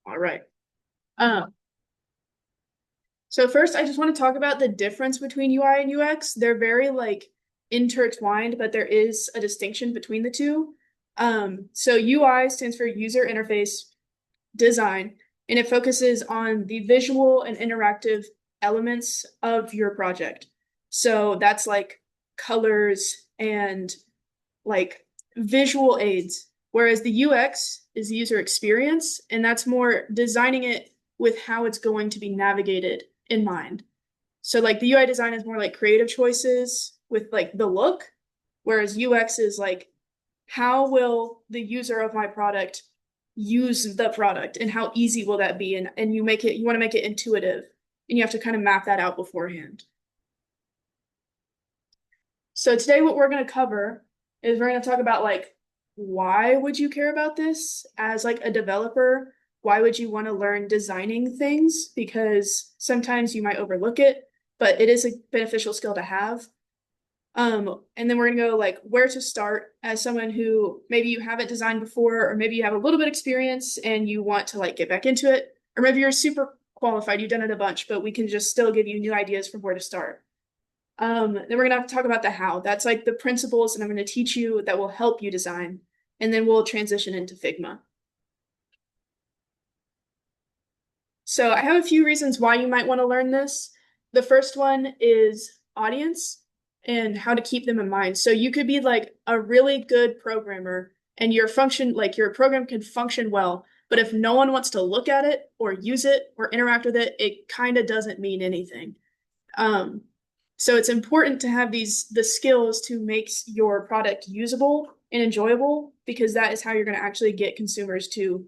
All right. Um, so first, I just want to talk about the difference between UI and UX. They're very like intertwined, but there is a distinction between the two. So UI stands for user interface design, and it focuses on the visual and interactive elements of your project. So that's like colors and like visual aids, whereas the UX is user experience, and that's more designing it with how it's going to be navigated in mind. So like the UI design is more like creative choices with like the look, whereas UX is like how will the user of my product use the product and how easy will that be? And you want to make it intuitive and you have to kind of map that out beforehand. So today what we're going to cover is we're going to talk about like why would you care about this as like a developer? Why would you want to learn designing things? Because sometimes you might overlook it, but it is a beneficial skill to have. And then we're gonna go like where to start as someone who maybe you haven't designed before, or maybe you have a little bit of experience and you want to like get back into it, or maybe you're super qualified, you've done it a bunch, but we can just still give you new ideas from where to start. Then we're gonna have to talk about the how. That's like the principles that I'm gonna teach you that will help you design, and then we'll transition into Figma. So I have a few reasons why you might want to learn this. The first one is audience and how to keep them in mind. So you could be like a really good programmer and your program can function well, but if no one wants to look at it or use it or interact with it, it kind of doesn't mean anything. Um, so it's important to have the skills to make your product usable and enjoyable because that is how you're going to actually get consumers to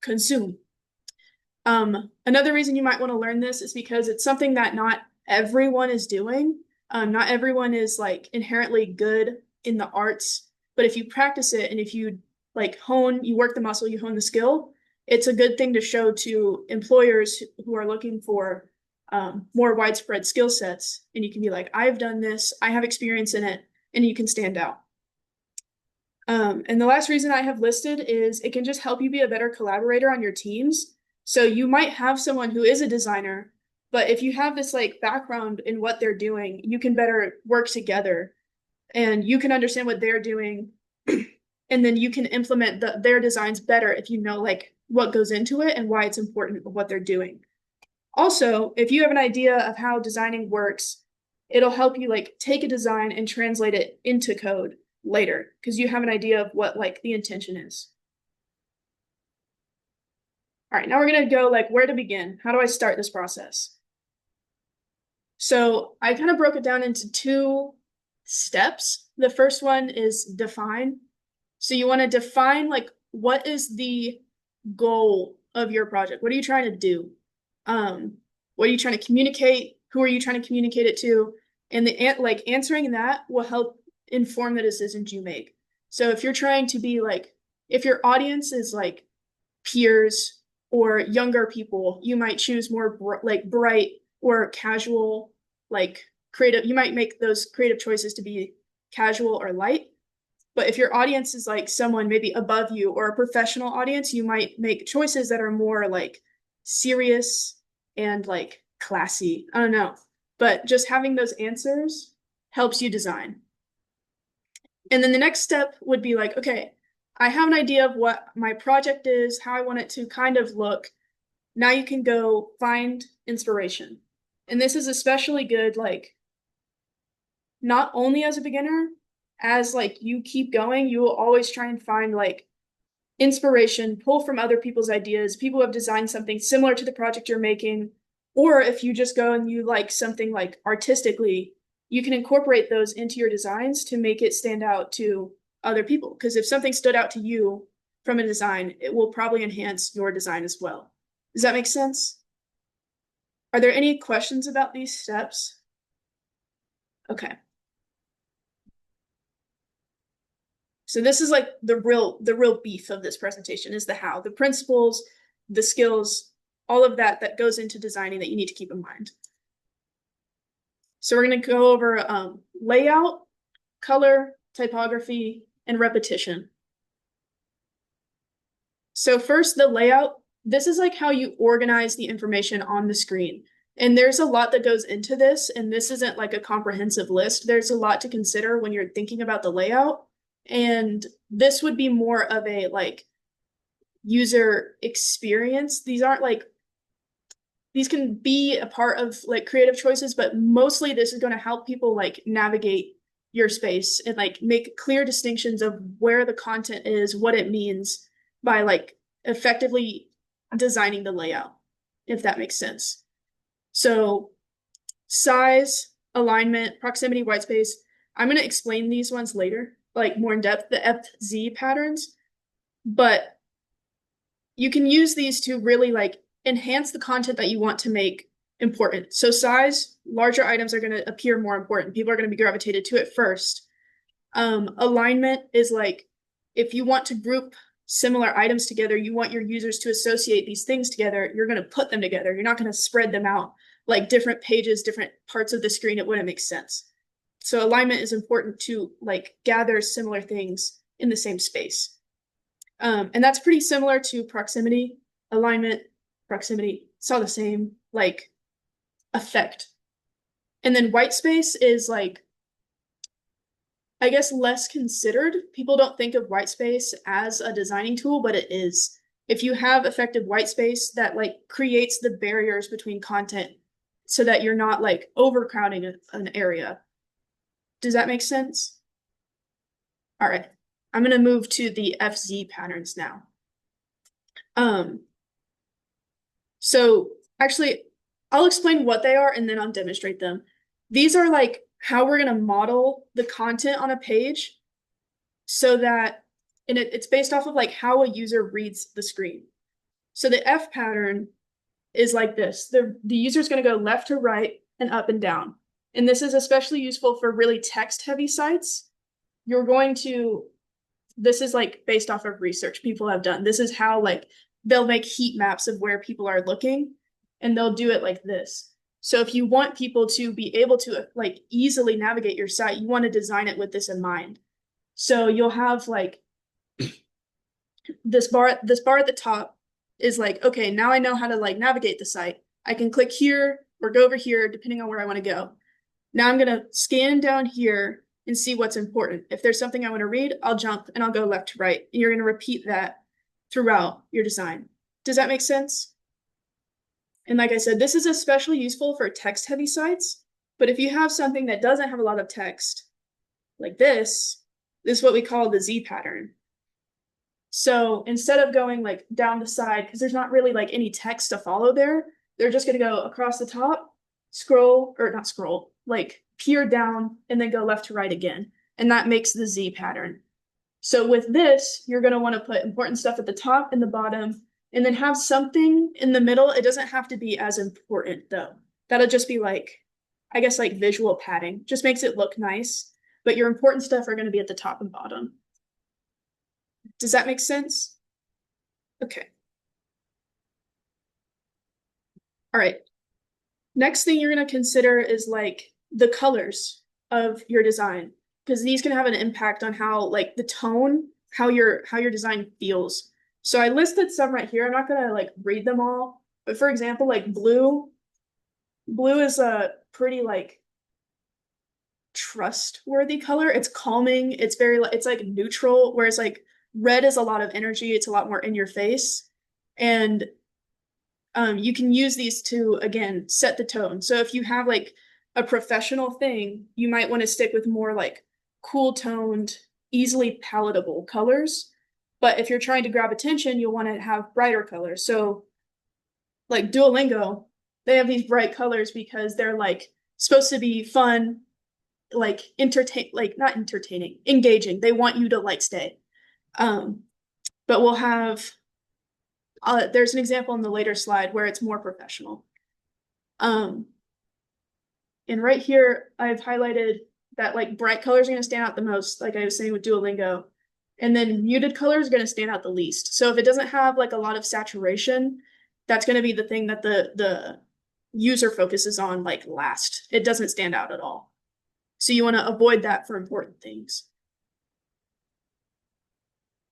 consume. Another reason you might want to learn this is because it's something that not everyone is doing. Not everyone is like inherently good in the arts, but if you practice it and if you like you work the muscle, you hone the skill, it's a good thing to show to employers who are looking for more widespread skill sets. And you can be like, I've done this, I have experience in it, and you can stand out. And the last reason I have listed is it can just help you be a better collaborator on your teams. So you might have someone who is a designer, but if you have this like background in what they're doing, you can better work together and you can understand what they're doing. And then you can implement their designs better if you know like what goes into it and why it's important what they're doing. Also, if you have an idea of how designing works, it'll help you like take a design and translate it into code later because you have an idea of what like the intention is. All right, now we're gonna go like where to begin. How do I start this process? So I kind of broke it down into two steps. The first one is define. So you want to define like what is the goal of your project? What are you trying to do? What are you trying to communicate? Who are you trying to communicate it to? And like answering that will help inform the decisions you make. So if you're trying to be like, if your audience is like peers or younger people, you might choose more like bright or casual, like creative. You might make those creative choices to be casual or light. But if your audience is like someone maybe above you or a professional audience, you might make choices that are more like serious and like classy. I don't know. But just having those answers helps you design. And then the next step would be like, okay, I have an idea of what my project is, how I want it to kind of look. Now you can go find inspiration. And this is especially good, like, not only as a beginner, as like you keep going, you will always try and find like inspiration, pull from other people's ideas, people who have designed something similar to the project you're making. Or if you just go and you like something like artistically, you can incorporate those into your designs to make it stand out to other people. Because if something stood out to you from a design, it will probably enhance your design as well. Does that make sense? Are there any questions about these steps? Okay. So this is like the real beef of this presentation is the how, the principles, the skills, all of that goes into designing that you need to keep in mind. So we're going to go over layout, color, typography, and repetition. So first, the layout. this is like how you organize the information on the screen. And there's a lot that goes into this, and this isn't like a comprehensive list. There's a lot to consider when you're thinking about the layout. And this would be more of a like user experience. These aren't like, these can be a part of like creative choices, but mostly this is going to help people like navigate your space and like make clear distinctions of where the content is, what it means by like effectively designing the layout, if that makes sense. So size, alignment, proximity, white space. I'm going to explain these ones later, like more in depth, the FZ patterns, but you can use these to really like enhance the content that you want to make important. So size, larger items are going to appear more important. People are going to be gravitated to it first. Alignment is like, if you want to group similar items together, you want your users to associate these things together, you're going to put them together. You're not going to spread them out like different pages, different parts of the screen. It wouldn't make sense. So alignment is important to like gather similar things in the same space. And that's pretty similar to proximity, alignment, proximity. It's all the same, like effect. And then white space is like, I guess, less considered. People don't think of white space as a designing tool, but it is. If you have effective white space, that like creates the barriers between content so that you're not like overcrowding an area. Does that make sense? All right. I'm going to move to the FZ patterns now. So actually, I'll explain what they are and then I'll demonstrate them. These are like how we're going to model the content on a page so that, and it's based off of like how a user reads the screen. So the F pattern is like this. The user is going to go left to right and up and down. And this is especially useful for really text-heavy sites. You're going to, this is like based off of research people have done. This is how like they'll make heat maps of where people are looking, and they'll do it like this. So if you want people to be able to like easily navigate your site, you want to design it with this in mind. So you'll have like this bar at the top is like, okay, now I know how to like navigate the site. I can click here or go over here depending on where I want to go. Now I'm going to scan down here and see what's important. If there's something I want to read, I'll jump and I'll go left to right. And you're going to repeat that throughout your design. Does that make sense? And like I said, this is especially useful for text-heavy sites. But if you have something that doesn't have a lot of text, like this is what we call the Z pattern. So instead of going like down the side, because there's not really like any text to follow there, they're just going to go across the top, scroll, or not scroll, like peer down, and then go left to right again. And that makes the Z pattern. So with this, you're going to want to put important stuff at the top and the bottom, and then have something in the middle. It doesn't have to be as important though. That'll just be like, I guess like visual padding. Just makes it look nice. But your important stuff are going to be at the top and bottom. Does that make sense? Okay. All right. Next thing you're going to consider is like the colors of your design, because these can have an impact on how like the tone, how your design feels. So I listed some right here. I'm not going to like read them all, but for example, like blue is a pretty like trustworthy color. It's calming. It's very, it's like neutral, whereas like red is a lot of energy. It's a lot more in your face. And you can use these to, again, set the tone. So if you have like a professional thing, you might want to stick with more like cool toned, easily palatable colors. But if you're trying to grab attention, you'll want to have brighter colors. So like Duolingo, they have these bright colors because they're like supposed to be fun, like not entertaining, engaging. They want you to like stay. But we'll have, there's an example in the later slide where it's more professional. And right here, I've highlighted that like bright colors are going to stand out the most, like I was saying with Duolingo. And then muted colors are going to stand out the least. So if it doesn't have like a lot of saturation, that's going to be the thing that the user focuses on like last. It doesn't stand out at all. So you want to avoid that for important things.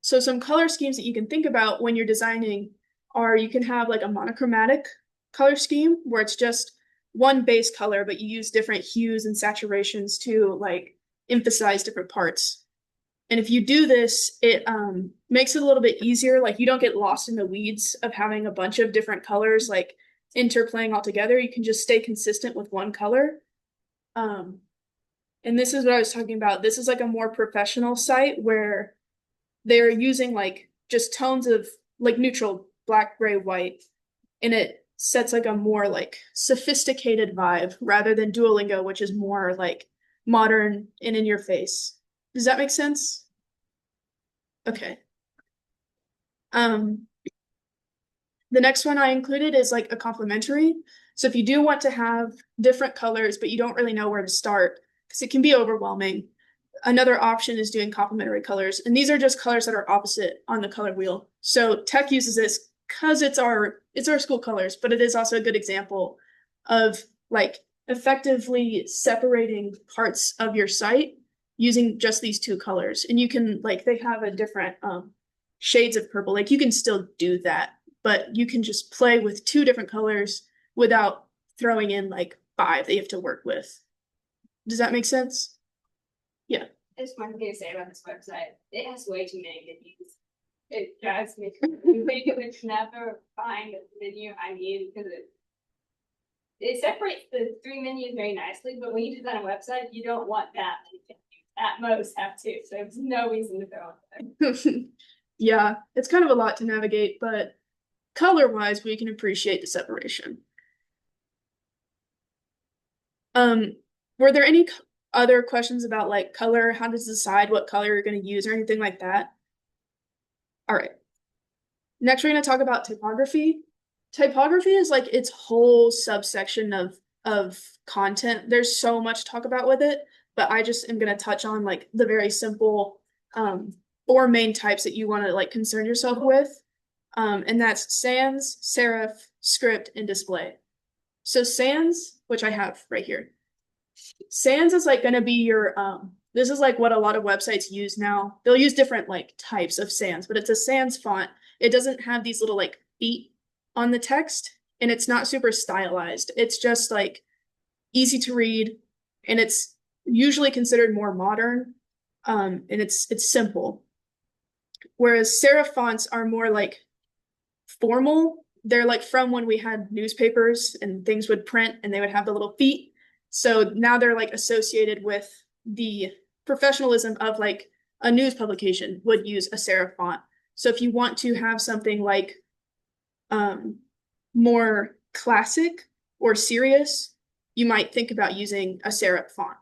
So some color schemes that you can think about when you're designing are you can have like a monochromatic color scheme where it's just one base color, but you use different hues and saturations to like emphasize different parts. And if you do this, it makes it a little bit easier. Like you don't get lost in the weeds of having a bunch of different colors like interplaying all together. You can just stay consistent with one color. Um, and this is what I was talking about. This is like a more professional site where they're using like just tones of like neutral black, gray, white, and it sets like a more like sophisticated vibe rather than Duolingo, which is more like modern and in your face. Does that make sense? Okay. Um, the next one I included is like a complementary. So if you do want to have different colors, but you don't really know where to start, because it can be overwhelming, another option is doing complementary colors. And these are just colors that are opposite on the color wheel. So tech uses this because it's our school colors, but it is also a good example of like effectively separating parts of your site using just these two colors. And you can like they have a different shades of purple. Like you can still do that, but you can just play with two different colors without throwing in like five that you have to work with. Does that make sense? Yeah. It's one thing to say about this website. It has way too many videos. It drives me crazy. I could never find the video I need because it separates the three menus very nicely, but when you do that on a website, you don't want that many menus. At most have two, so there's no reason to throw it there. Yeah, it's kind of a lot to navigate, but color-wise, we can appreciate the separation. Were there any other questions about like color, how to decide what color you're going to use or anything like that? All right. Next, we're going to talk about typography. Typography is like its whole subsection of content. There's so much to talk about with it, but I just am going to touch on like the very simple four main types that you want to like concern yourself with. And that's sans, serif, script, and display. So sans, which I have right here. Sans is like going to be your this is like what a lot of websites use now. They'll use different like types of sans, but it's a sans font. It doesn't have these little like feet on the text, and it's not super stylized. It's just like easy to read, and it's usually considered more modern. And it's simple. Whereas serif fonts are more like formal. They're like from when we had newspapers and things would print and they would have the little feet. So now they're like associated with the professionalism of like a news publication would use a serif font. So if you want to have something like more classic or serious, you might think about using a serif font.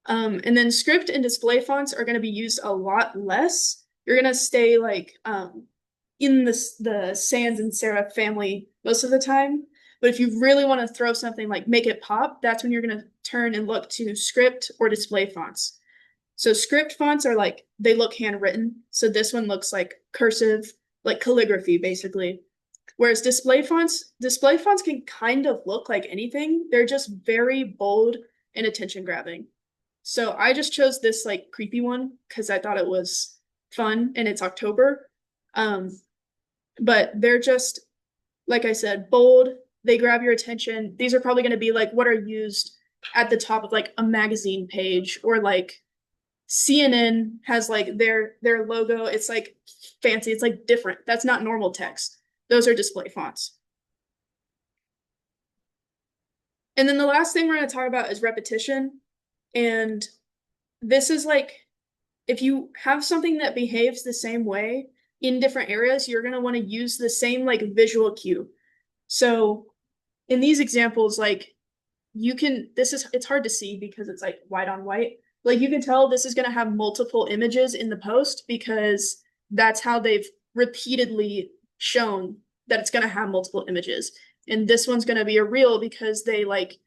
And then script and display fonts are going to be used a lot less. You're going to stay like in the sans and serif family most of the time. But if you really want to throw something like make it pop, that's when you're going to turn and look to script or display fonts. So script fonts are like, they look handwritten. So this one looks like cursive, like calligraphy, basically. Whereas display fonts can kind of look like anything. They're just very bold and attention grabbing. So I just chose this like creepy one because I thought it was fun and it's October. But they're just, like I said, bold. They grab your attention. These are probably going to be like what are used at the top of like a magazine page, or like CNN has like their logo. It's like fancy. It's like different. That's not normal text. Those are display fonts. And then the last thing we're going to talk about is repetition. And this is like, if you have something that behaves the same way in different areas, you're going to want to use the same like visual cue. So in these examples, like it's hard to see because it's like white on white. Like you can tell this is going to have multiple images in the post because that's how they've repeatedly shown that it's going to have multiple images. And this one's going to be a reel because they like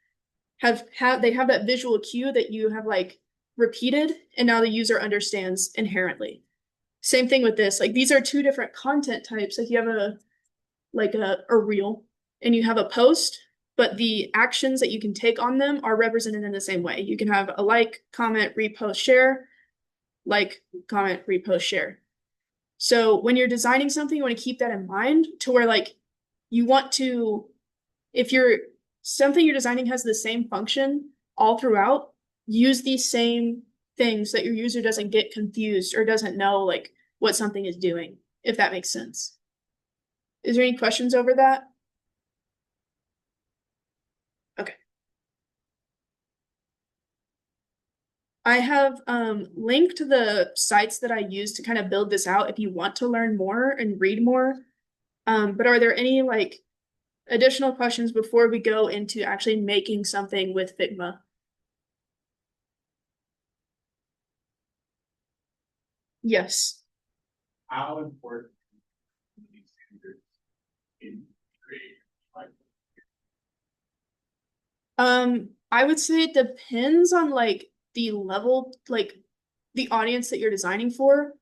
they have that visual cue that you have like repeated, and now the user understands inherently. Same thing with this. Like these are two different content types. Like you have a reel and you have a post, but the actions that you can take on them are represented in the same way. You can have a like, comment, repost, share, like, comment, repost, share. So when you're designing something, you want to keep that in mind to where like you want to, if you're something you're designing has the same function all throughout, use these same things that your user doesn't get confused or doesn't know like what something is doing, if that makes sense. Is there any questions over that? Okay. I have linked the sites that I use to kind of build this out if you want to learn more and read more. But are there any like additional questions before we go into actually making something with Figma? Yes. How important are these standards in creating? I would say it depends on like the level, like the audience that you're designing for.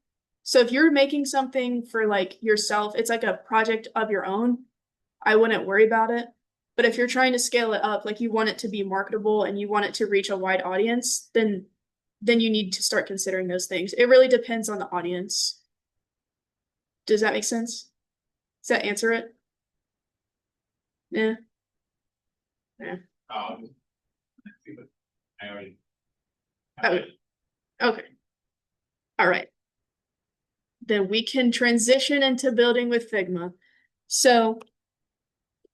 So if you're making something for like yourself, it's like a project of your own, I wouldn't worry about it. But if you're trying to scale it up, like you want it to be marketable and you want it to reach a wide audience, then you need to start considering those things. It really depends on the audience. Does that make sense? Does that answer it? Yeah. Yeah. Um, I already. Oh, okay. All right. Then we can transition into building with Figma. So,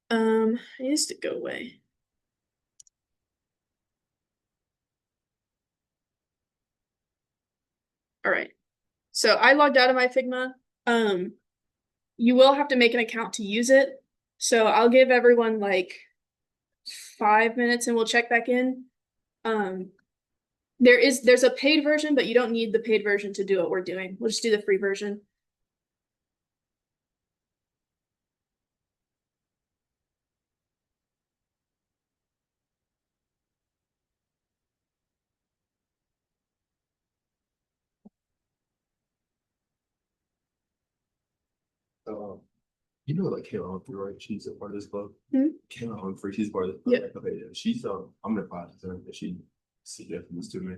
it used to go away. All right. So I logged out of my Figma. You will have to make an account to use it. So I'll give everyone like 5 minutes and we'll check back in. Um, there's a paid version, but you don't need the paid version to do what we're doing. We'll just do the free version. Um, you know, like Kayla Humphrey, right? She's a part of this club. Hmm? Kayla Humphrey, she's part of this club. Yeah. Right? Okay, yeah. She's I'm gonna apply to her that she suggested this to me.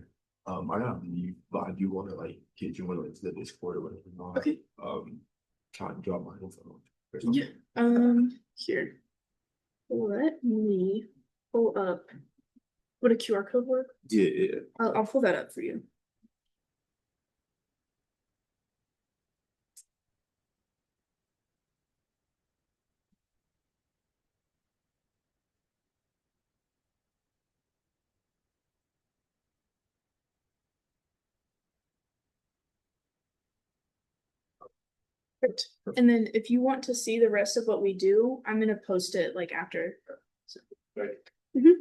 I gotta leave, but I do want to like get you on like the Discord or whatever. Okay. Can I drop my info? Yeah. Here. Let me pull up. Would a QR code work? Yeah, yeah. I'll pull that up for you. Perfect. And then if you want to see the rest of what we do, I'm gonna post it like after. So. Right. Mhm.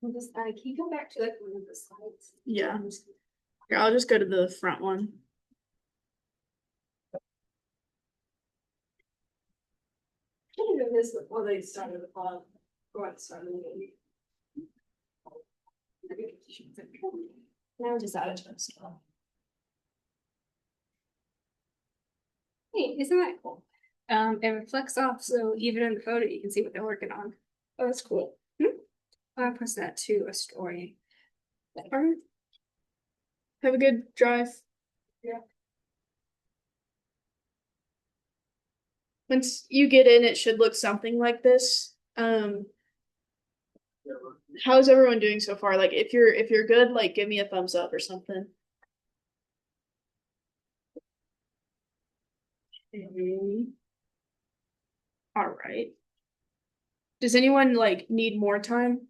We'll just, can you go back to like one of the slides? Yeah. Here, I'll just go to the front one. I didn't know this before they started the club. Or at the start of the meeting. Now just add it to this stuff. Hey, isn't that cool? It reflects off, so even in the photo, you can see what they're working on. Oh, that's cool. I'll post that to a story. All right. Have a good drive. Yeah. Once you get in, it should look something like this. How's everyone doing so far? Like if you're good, like give me a thumbs up or something. Okay. All right. Does anyone like need more time?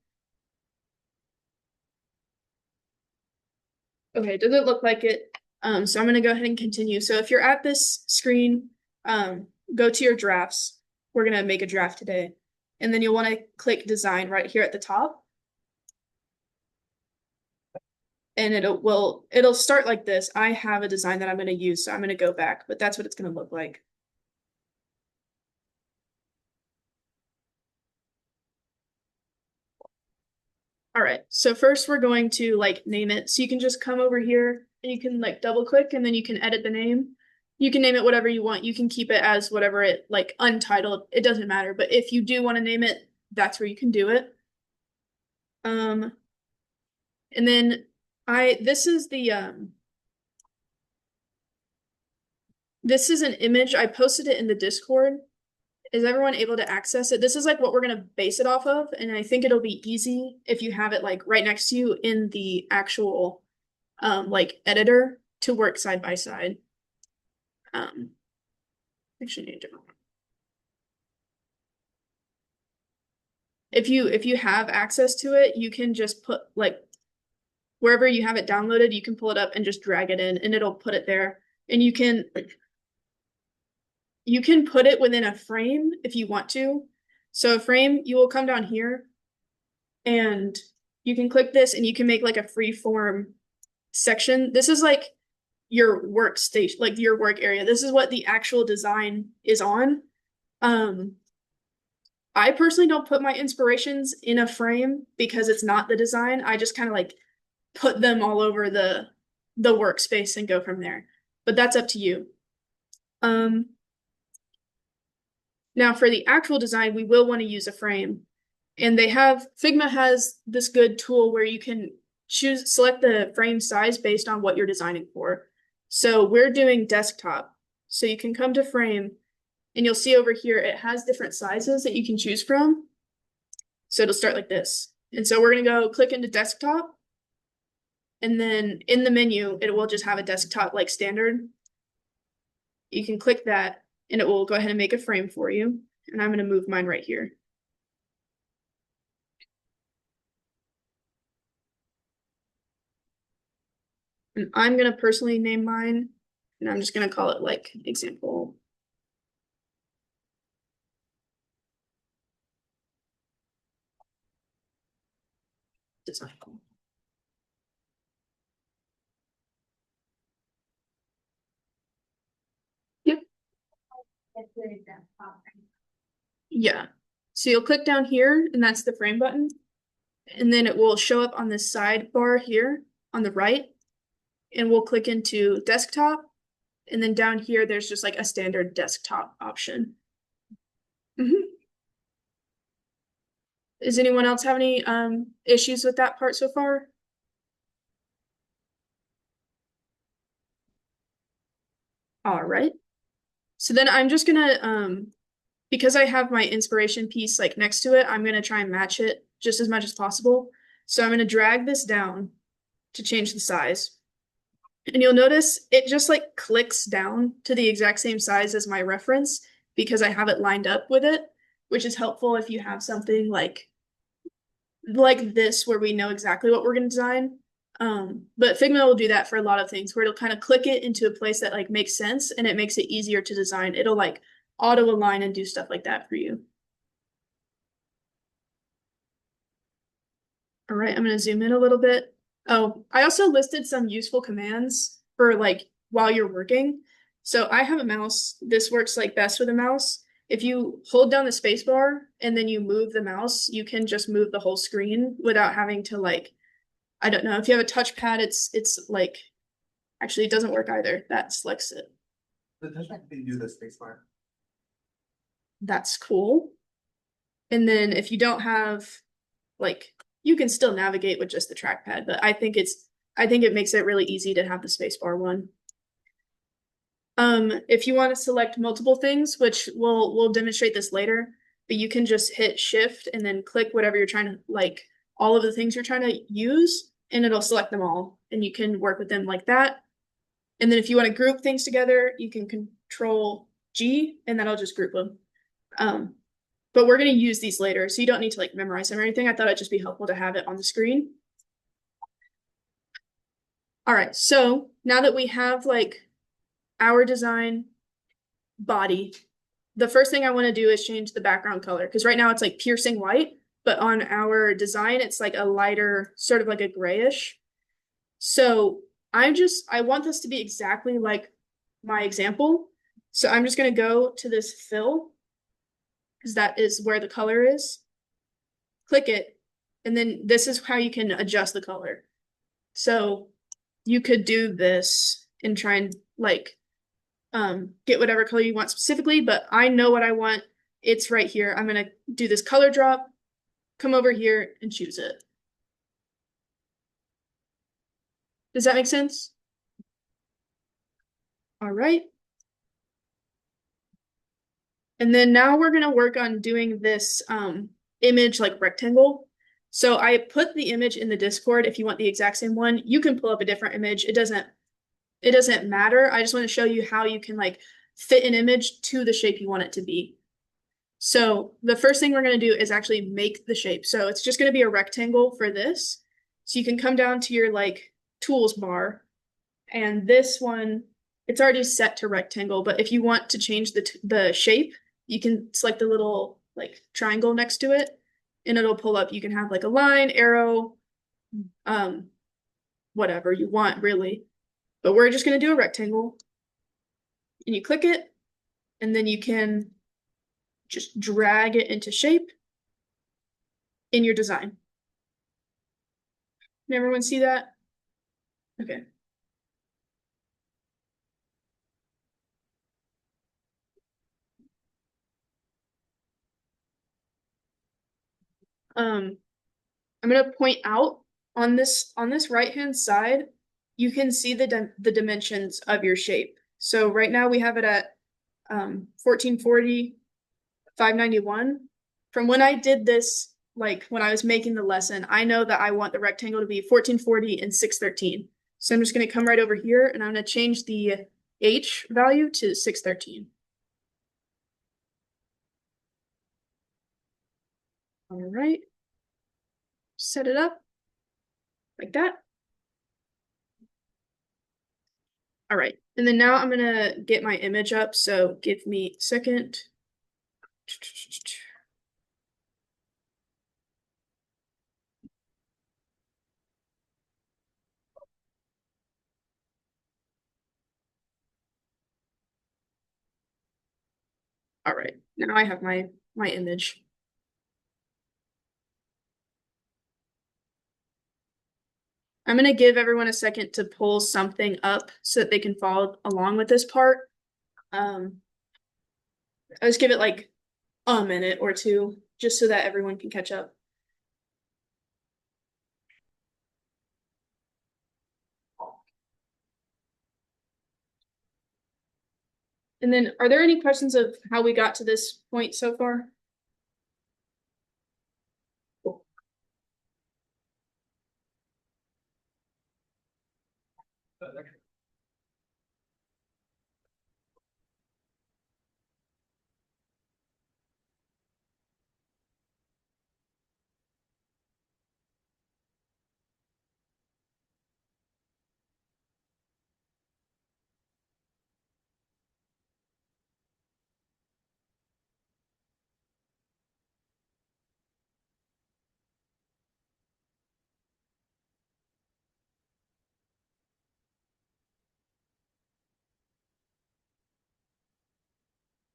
Okay, does it look like it? So I'm gonna go ahead and continue. So if you're at this screen, go to your drafts. We're gonna make a draft today. And then you'll want to click design right here at the top. And it'll start like this. I have a design that I'm going to use, so I'm going to go back, but that's what it's going to look like. All right, so first we're going to like name it. So you can just come over here and you can like double click and then you can edit the name. You can name it whatever you want. You can keep it as whatever it like untitled. It doesn't matter. But if you do want to name it, that's where you can do it. And then this is this is an image. I posted it in the Discord. Is everyone able to access it? This is like what we're gonna base it off of, and I think it'll be easy if you have it like right next to you in the actual like editor to work side by side. Actually need a different one. If you have access to it, you can just put like wherever you have it downloaded, you can pull it up and just drag it in and it'll put it there. And you can put it within a frame if you want to. So a frame, you will come down here and you can click this and you can make like a free form section. This is like your workstation, like your work area. This is what the actual design is on. I personally don't put my inspirations in a frame because it's not the design. I just kind of like put them all over the workspace and go from there. But that's up to you. Now for the actual design, we will want to use a frame. And Figma has this good tool where you can select the frame size based on what you're designing for. So we're doing desktop. So you can come to frame and you'll see over here, it has different sizes that you can choose from. So it'll start like this. And so we're gonna go click into desktop. And then in the menu, it will just have a desktop like standard. You can click that and it will go ahead and make a frame for you. And I'm gonna move mine right here. And I'm gonna personally name mine, and I'm just gonna call it like example. Design. Yep. Yeah. So you'll click down here, and that's the frame button. And then it will show up on this sidebar here on the right. And we'll click into desktop. And then down here, there's just like a standard desktop option. Does anyone else have any issues with that part so far? All right. So then I'm just gonna, because I have my inspiration piece like next to it, I'm gonna try and match it just as much as possible. So I'm gonna drag this down to change the size. And you'll notice it just like clicks down to the exact same size as my reference because I have it lined up with it, which is helpful if you have something like this where we know exactly what we're gonna design. But Figma will do that for a lot of things where it'll kind of click it into a place that like makes sense and it makes it easier to design. It'll like auto align and do stuff like that for you. All right, I'm gonna zoom in a little bit. Oh, I also listed some useful commands for like while you're working. So I have a mouse. This works like best with a mouse. If you hold down the space bar and then you move the mouse, you can just move the whole screen without having to like, I don't know, if you have a touchpad, it's like, actually it doesn't work either. That selects it. The touchpad can do the space bar. That's cool. And then if you don't have like, you can still navigate with just the trackpad, but I think it makes it really easy to have the spacebar one. If you want to select multiple things, which we'll demonstrate this later, but you can just hit shift and then click whatever you're trying to like all of the things you're trying to use, and it'll select them all, and you can work with them like that. And then if you want to group things together, you can Control G, and that'll just group them. But we're going to use these later, so you don't need to like memorize them or anything. I thought it'd just be helpful to have it on the screen. All right, so now that we have like our design body, the first thing I want to do is change the background color because right now it's like piercing white, but on our design, it's like a lighter, sort of like a grayish. So I want this to be exactly like my example. So I'm just gonna go to this fill, because that is where the color is. Click it, and then this is how you can adjust the color. So you could do this and try and like get whatever color you want specifically, but I know what I want. It's right here. I'm gonna do this color drop, come over here and choose it. Does that make sense? All right. And then now we're gonna work on doing this image like rectangle. So I put the image in the Discord. If you want the exact same one, you can pull up a different image. It doesn't matter. I just want to show you how you can like fit an image to the shape you want it to be. So the first thing we're going to do is actually make the shape. So it's just going to be a rectangle for this. So you can come down to your like tools bar, and this one, it's already set to rectangle, but if you want to change the shape, you can select the little like triangle next to it and it'll pull up. You can have like a line, arrow, um, whatever you want really. But we're just going to do a rectangle, and you click it, and then you can just drag it into shape in your design. Can everyone see that? Okay. I'm gonna point out on this right-hand side, you can see the dimensions of your shape. So right now we have it at 1440, 591. From when I did this, like when I was making the lesson, I know that I want the rectangle to be 1440 and 613. So I'm just gonna come right over here and I'm gonna change the H value to 613. All right. Set it up like that. All right. And then now I'm gonna get my image up. So give me a second. All right. Now I have my image. I'm gonna give everyone a second to pull something up so that they can follow along with this part. I'll just give it like a minute or two, just so that everyone can catch up. And then, are there any questions of how we got to this point so far?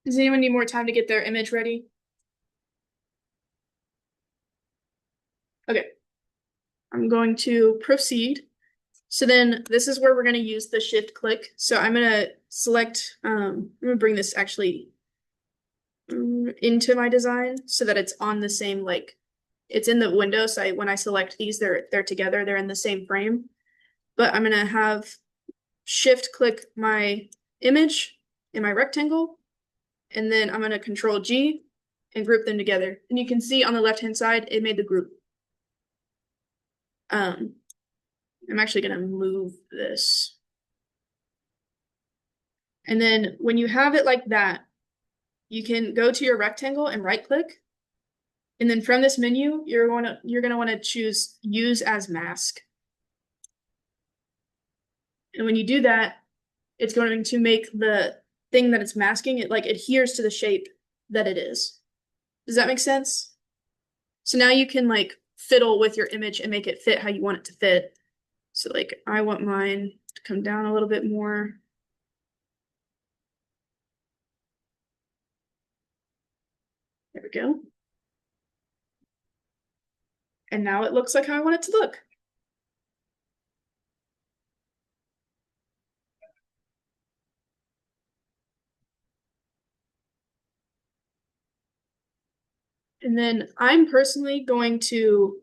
Does anyone need more time to get their image ready? Okay. I'm going to proceed. So then this is where we're going to use the shift click. So I'm going to select, I'm going to bring this actually into my design so that it's on the same, like, it's in the window. So when I select these, they're together, they're in the same frame. But I'm going to have shift click my image in my rectangle, and then I'm going to Control G and group them together. And you can see on the left-hand side, it made the group. I'm actually going to move this. And then when you have it like that, you can go to your rectangle and right click. And then from this menu, you're going to want to choose use as mask. And when you do that, it's going to make the thing that it's masking, it like adheres to the shape that it is. Does that make sense? So now you can like fiddle with your image and make it fit how you want it to fit. So like I want mine to come down a little bit more. There we go. And now it looks like how I want it to look. And then I'm personally going to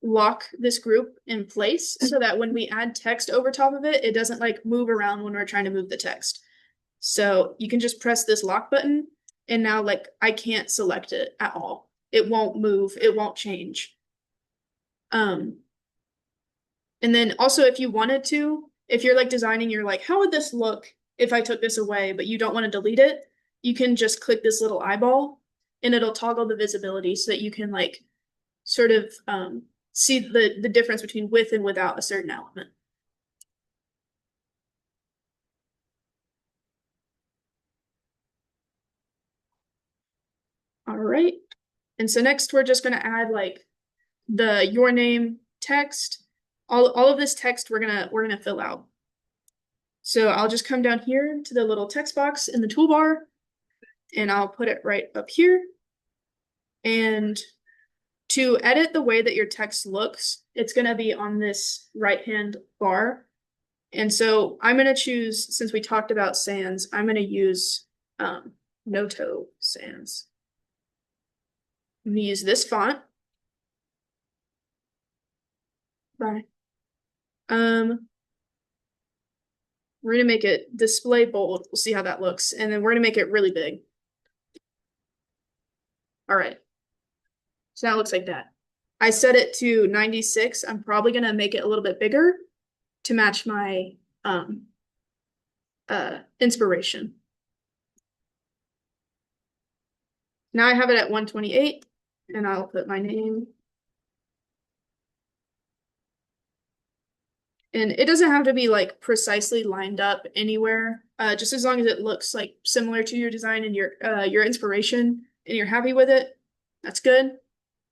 lock this group in place so that when we add text over top of it, it doesn't like move around when we're trying to move the text. So you can just press this lock button and now like I can't select it at all. It won't move, it won't change. And then also if you wanted to, if you're like designing, you're like, how would this look if I took this away, but you don't want to delete it, you can just click this little eyeball and it'll toggle the visibility so that you can like sort of see the difference between with and without a certain element. All right. And so next we're just gonna add like the your name text. All of this text we're gonna fill out. So I'll just come down here to the little text box in the toolbar and I'll put it right up here. And to edit the way that your text looks, it's gonna be on this right-hand bar. And so I'm gonna choose, since we talked about sans, I'm gonna use Noto sans. I'm gonna use this font. Bye. We're gonna make it display bold. We'll see how that looks. And then we're gonna make it really big. All right. So now it looks like that. I set it to 96. I'm probably gonna make it a little bit bigger to match my inspiration. Now I have it at 128 and I'll put my name. And it doesn't have to be like precisely lined up anywhere, just as long as it looks like similar to your design and your inspiration and you're happy with it, that's good.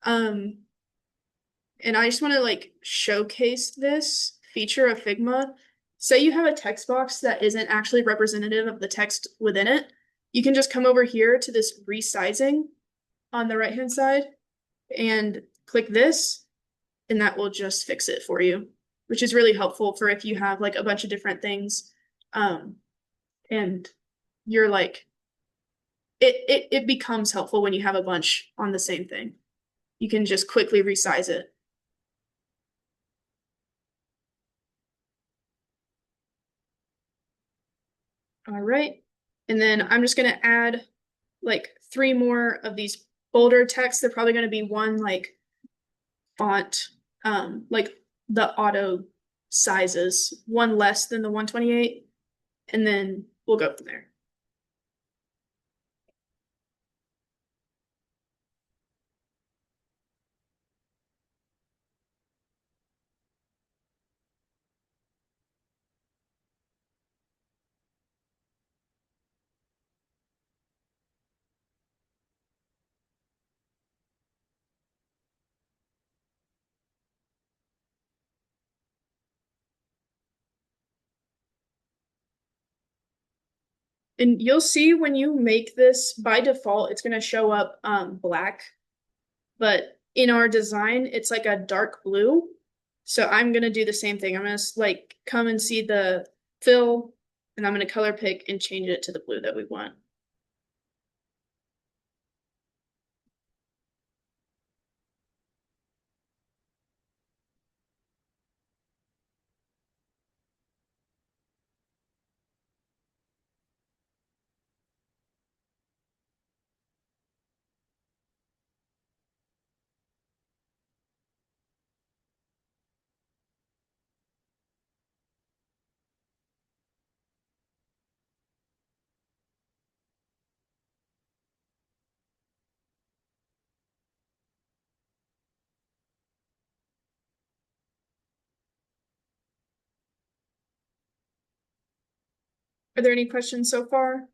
And I just want to like showcase this feature of Figma. Say you have a text box that isn't actually representative of the text within it. You can just come over here to this resizing on the right-hand side and click this, and that will just fix it for you, which is really helpful for if you have like a bunch of different things. And you're like, it becomes helpful when you have a bunch on the same thing. You can just quickly resize it. All right. And then I'm just gonna add like 3 more of these bolder texts. They're probably gonna be one like font, like the auto sizes, one less than the 128, and then we'll go from there. And you'll see when you make this, by default, it's going to show up black. But in our design, it's like a dark blue. So I'm going to do the same thing. I'm going to like come and see the fill, and I'm going to color pick and change it to the blue that we want. Are there any questions so far?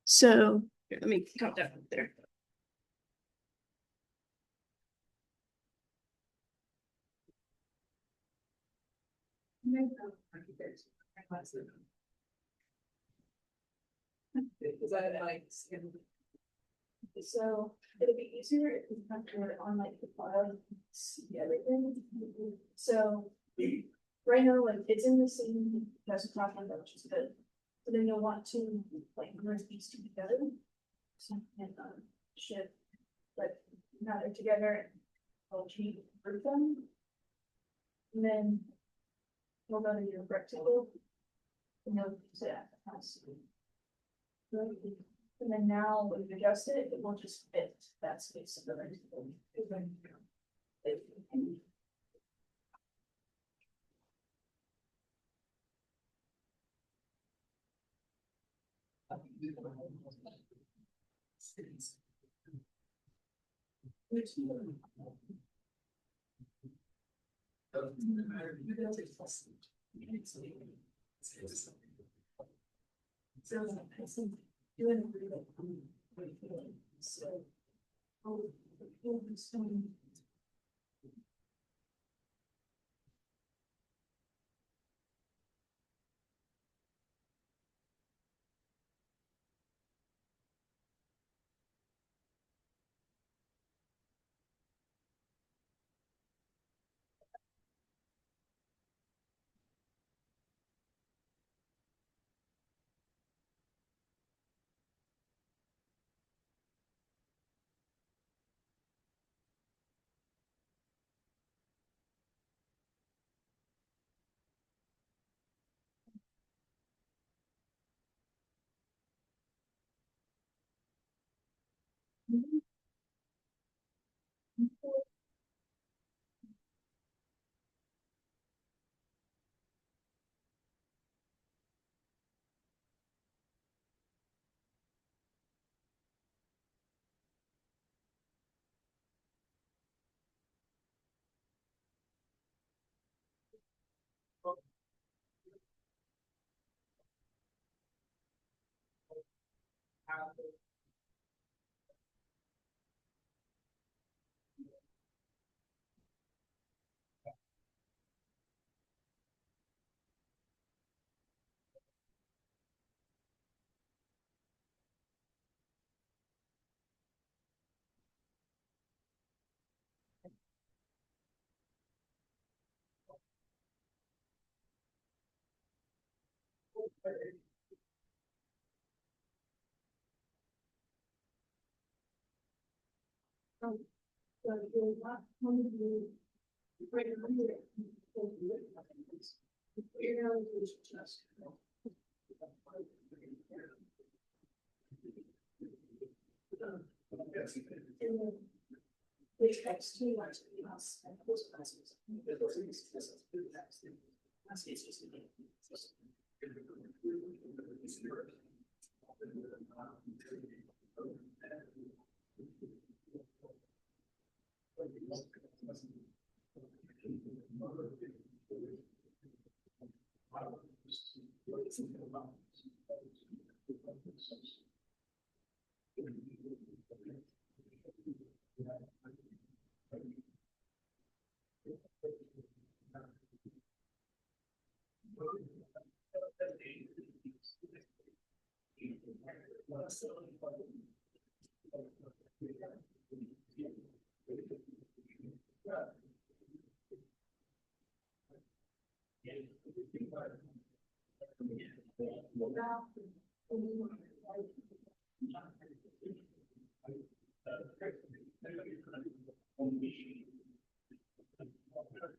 So here, let me count that up there. Because I like. So it'd be easier if we capture it on like the file, and see everything. So right now, like it's in the same desktop window, which is good. So then you'll want to like merge these two together. So you can shift like now they're together and I'll change group them. And then we'll go to your rectangle. And you'll use it as and then now when you adjust it, it will just fit that space of the rectangle.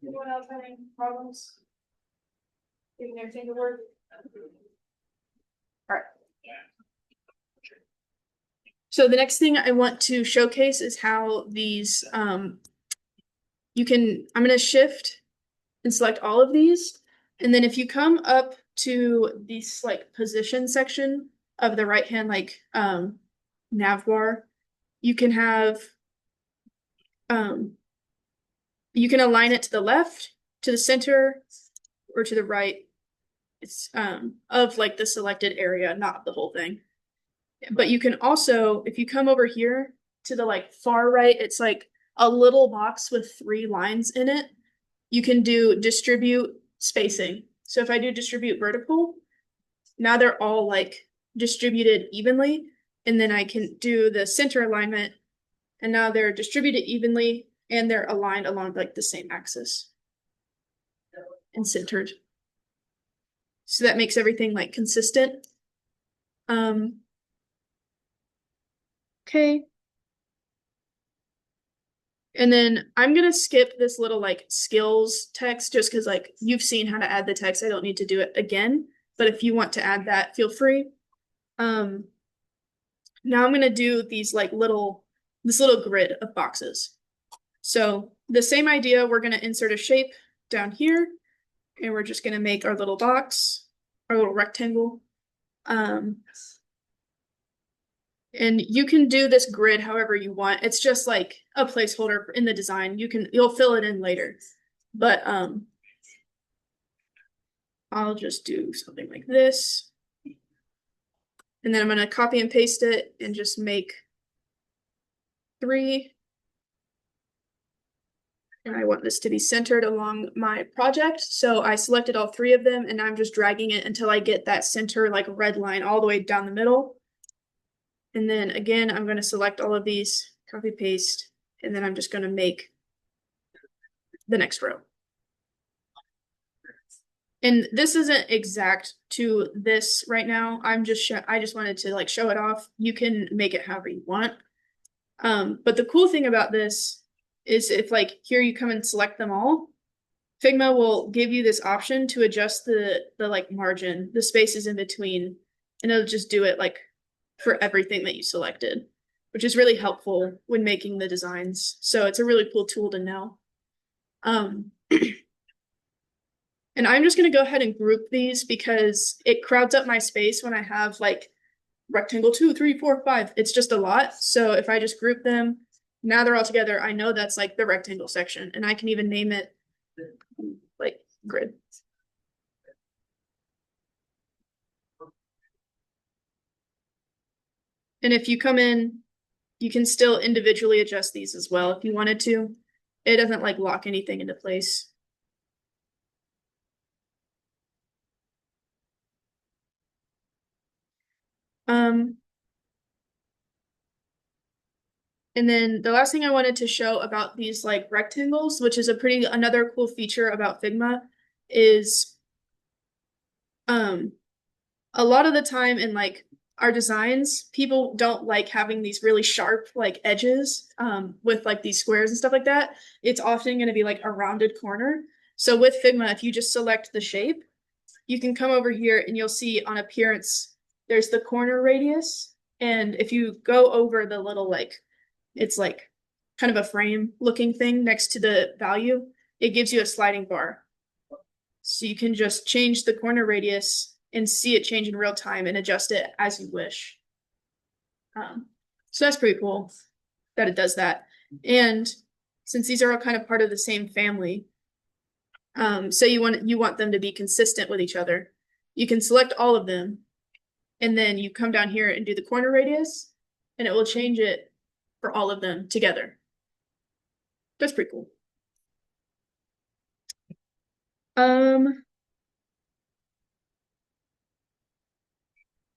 Anyone else having problems? Getting everything to work? All right. So the next thing I want to showcase is how these, you can, I'm gonna shift and select all of these. And then if you come up to this like position section of the right hand, like, nav bar, you can have, you can align it to the left, to the center, or to the right. It's, of like the selected area, not the whole thing. But you can also, if you come over here to the like far right, it's like a little box with 3 lines in it. You can do distribute spacing. So if I do distribute vertical, now they're all like distributed evenly. And then I can do the center alignment, and now they're distributed evenly and they're aligned along like the same axis and centered. So that makes everything like consistent. Okay. And then I'm gonna skip this little like skills text just because like you've seen how to add the text. I don't need to do it again. But if you want to add that, feel free. Now I'm gonna do these like this little grid of boxes. So the same idea, we're gonna insert a shape down here, and we're just gonna make our little box, our little rectangle. And you can do this grid however you want. It's just like a placeholder in the design. You'll fill it in later. But I'll just do something like this. And then I'm gonna copy and paste it and just make 3. And I want this to be centered along my project. So I selected all 3 of them, and I'm just dragging it until I get that center like red line all the way down the middle. And then again, I'm going to select all of these, copy paste, and then I'm just going to make the next row. And this isn't exact to this right now. I just wanted to like show it off. You can make it however you want. But the cool thing about this is if like here you come and select them all, Figma will give you this option to adjust the like margin, the spaces in between, and it'll just do it like for everything that you selected, which is really helpful when making the designs. So it's a really cool tool to know. And I'm just going to go ahead and group these because it crowds up my space when I have like rectangle 2, 3, 4, 5. It's just a lot. So if I just group them, now they're all together. I know that's like the rectangle section, and I can even name it like grid. And if you come in, you can still individually adjust these as well if you wanted to. It doesn't like lock anything into place. And then the last thing I wanted to show about these like rectangles, which is another cool feature about Figma, is a lot of the time in like our designs, people don't like having these really sharp like edges with like these squares and stuff like that. It's often going to be like a rounded corner. So with Figma, if you just select the shape, you can come over here and you'll see on appearance, there's the corner radius. And if you go over the little like, it's like kind of a frame looking thing next to the value, it gives you a sliding bar. So you can just change the corner radius and see it change in real time and adjust it as you wish. So that's pretty cool that it does that. And since these are all kind of part of the same family, so you want them to be consistent with each other, you can select all of them, and then you come down here and do the corner radius, and it will change it for all of them together. That's pretty cool.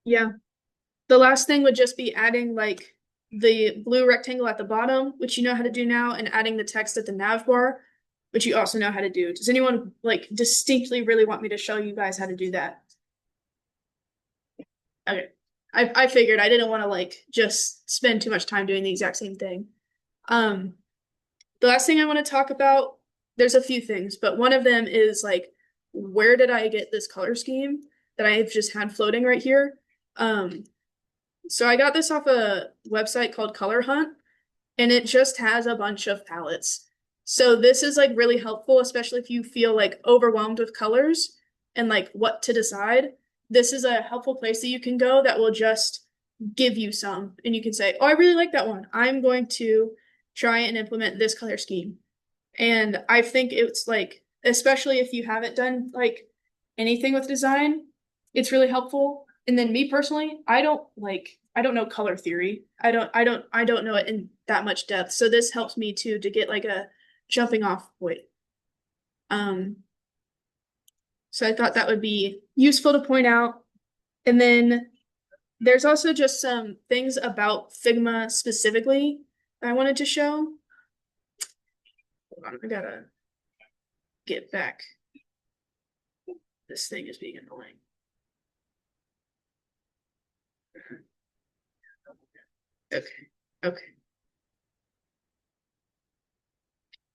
Yeah. The last thing would just be adding like the blue rectangle at the bottom, which you know how to do now, and adding the text at the nav bar, which you also know how to do. Does anyone like distinctly really want me to show you guys how to do that? Okay. I figured I didn't want to like just spend too much time doing the exact same thing. The last thing I want to talk about, there's a few things, but one of them is like, where did I get this color scheme that I've just had floating right here? So I got this off a website called Color Hunt, and it just has a bunch of palettes. So this is like really helpful, especially if you feel like overwhelmed with colors and like what to decide. This is a helpful place that you can go that will just give you some, and you can say, oh, I really like that one. I'm going to try and implement this color scheme. And I think it's like, especially if you haven't done like anything with design, it's really helpful. And then me personally, I don't know color theory. I don't know it in that much depth. So this helps me too to get like a jumping off point. So I thought that would be useful to point out. And then there's also just some things about Figma specifically that I wanted to show. Hold on, I gotta get back. This thing is being annoying. Okay, okay.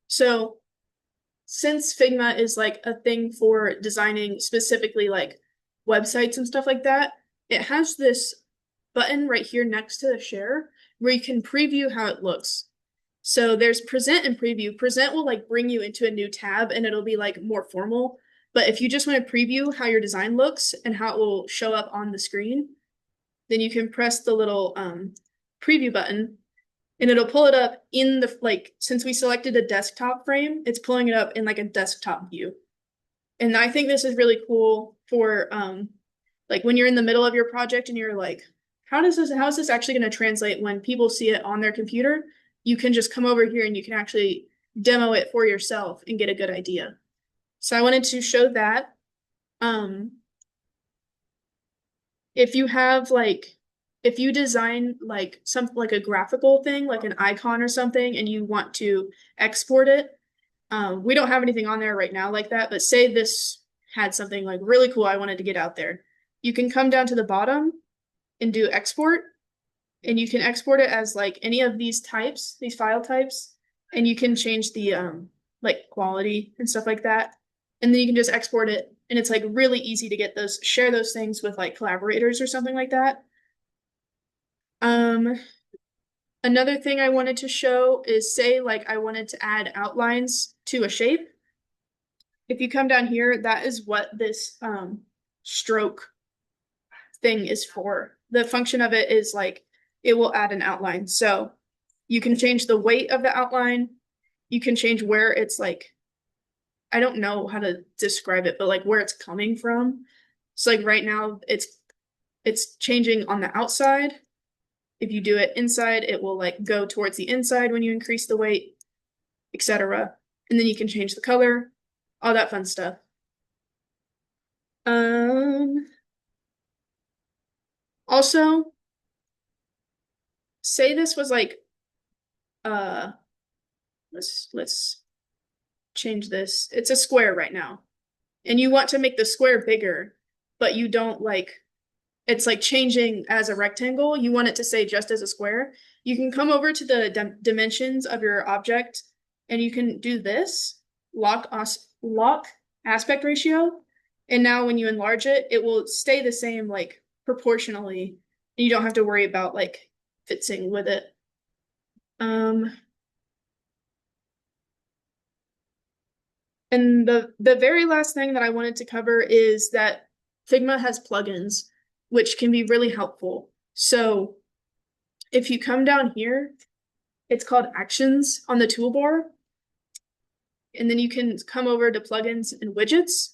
So since Figma is like a thing for designing specifically like websites and stuff like that, it has this button right here next to the share where you can preview how it looks. So there's present and preview. Present will like bring you into a new tab and it'll be like more formal. But if you just want to preview how your design looks and how it will show up on the screen, then you can press the little preview button and it'll pull it up in the, like, since we selected a desktop frame, it's pulling it up in like a desktop view. And I think this is really cool for like when you're in the middle of your project and you're like, how is this actually going to translate when people see it on their computer? You can just come over here and you can actually demo it for yourself and get a good idea. So I wanted to show that. If you have like, if you design like something like a graphical thing, like an icon or something, and you want to export it, we don't have anything on there right now like that, but say this had something like really cool I wanted to get out there. You can come down to the bottom and do export, and you can export it as like any of these types, these file types, and you can change the like quality and stuff like that. And then you can just export it, and it's like really easy to get those, share those things with like collaborators or something like that. Another thing I wanted to show is, say like I wanted to add outlines to a shape. If you come down here, that is what this stroke thing is for. The function of it is like it will add an outline. So you can change the weight of the outline. You can change where it's like, I don't know how to describe it, but like where it's coming from. So like right now it's changing on the outside. If you do it inside, it will like go towards the inside when you increase the weight, etc. And then you can change the color, all that fun stuff. Also, say this was like, let's change this. It's a square right now. And you want to make the square bigger, but you don't like, it's like changing as a rectangle. You want it to say just as a square. You can come over to the dimensions of your object and you can do this, lock aspect ratio. And now when you enlarge it, it will stay the same like proportionally. And you don't have to worry about like fitting with it. And the very last thing that I wanted to cover is that Figma has plugins, which can be really helpful. So if you come down here, it's called Actions on the toolbar. And then you can come over to plugins and widgets.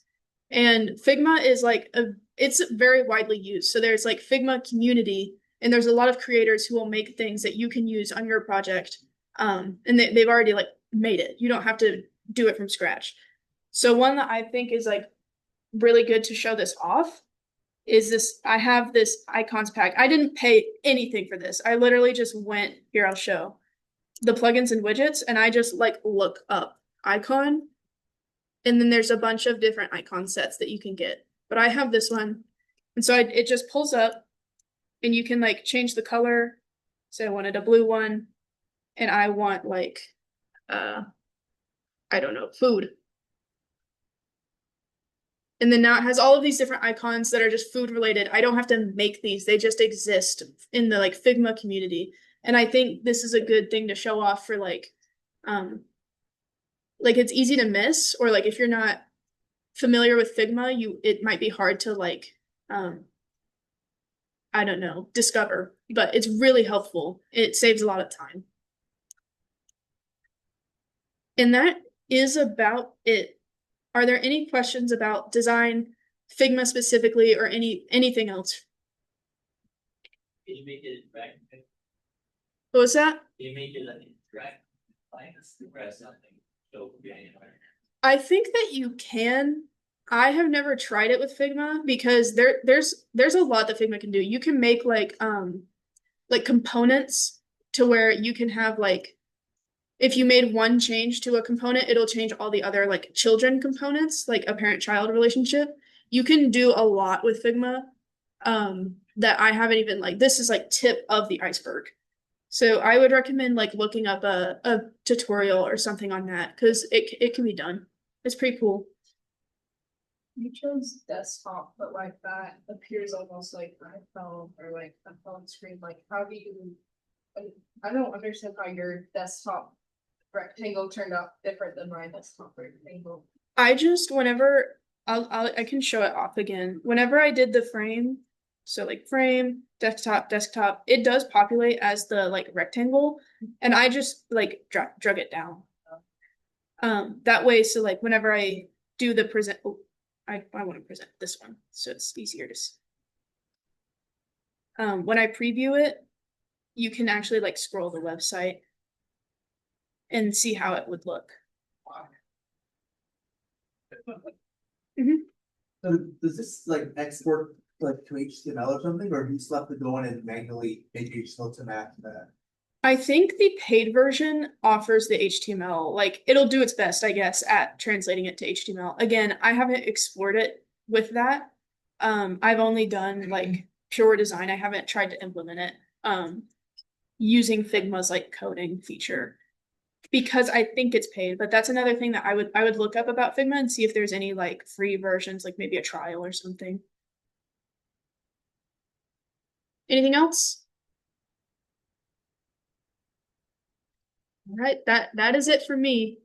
And Figma is like it's very widely used. So there's like Figma community, and there's a lot of creators who will make things that you can use on your project. And they've already like made it. You don't have to do it from scratch. So one that I think is like really good to show this off is this. I have this icons pack. I didn't pay anything for this. I literally just went, here, I'll show the plugins and widgets, and I just like look up icon. And then there's a bunch of different icon sets that you can get. But I have this one. And so it just pulls up and you can like change the color. So I wanted a blue one and I want like, I don't know, food. And then now it has all of these different icons that are just food related. I don't have to make these. They just exist in the like Figma community. And I think this is a good thing to show off for like it's easy to miss, or like if you're not familiar with Figma, it might be hard to like I don't know, discover, but it's really helpful. It saves a lot of time. And that is about it. Are there any questions about design, Figma specifically, or anything else? Can you make it interactive? What was that? Can you make it an interactive, like express something, so it could be anywhere? I think that you can. I have never tried it with Figma because there's a lot that Figma can do. You can make like components to where you can have like if you made one change to a component, it'll change all the other like children components, like a parent-child relationship. You can do a lot with Figma that I haven't even like this is like tip of the iceberg. So I would recommend like looking up a tutorial or something on that because it can be done. It's pretty cool. You chose desktop, but like that appears almost like an iPhone or like a phone screen. Like, how do you? I don't understand how your desktop rectangle turned out different than my desktop rectangle. I just whenever I can show it off again. Whenever I did the frame, so like frame, desktop, it does populate as the like rectangle, and I just like drug it down. That way, so like whenever I do the present, oh, I want to present this one, so it's easier to see. When I preview it, you can actually like scroll the website and see how it would look. So does this like export like to HTML or something, or do you still have to go in and manually make HTML to match that? I think the paid version offers the HTML. Like it'll do its best, I guess, at translating it to HTML. Again, I haven't explored it with that. I've only done like pure design. I haven't tried to implement it using Figma's like coding feature because I think it's paid. But that's another thing that I would look up about Figma and see if there's any like free versions, like maybe a trial or something. Anything else? All right, that is it for me.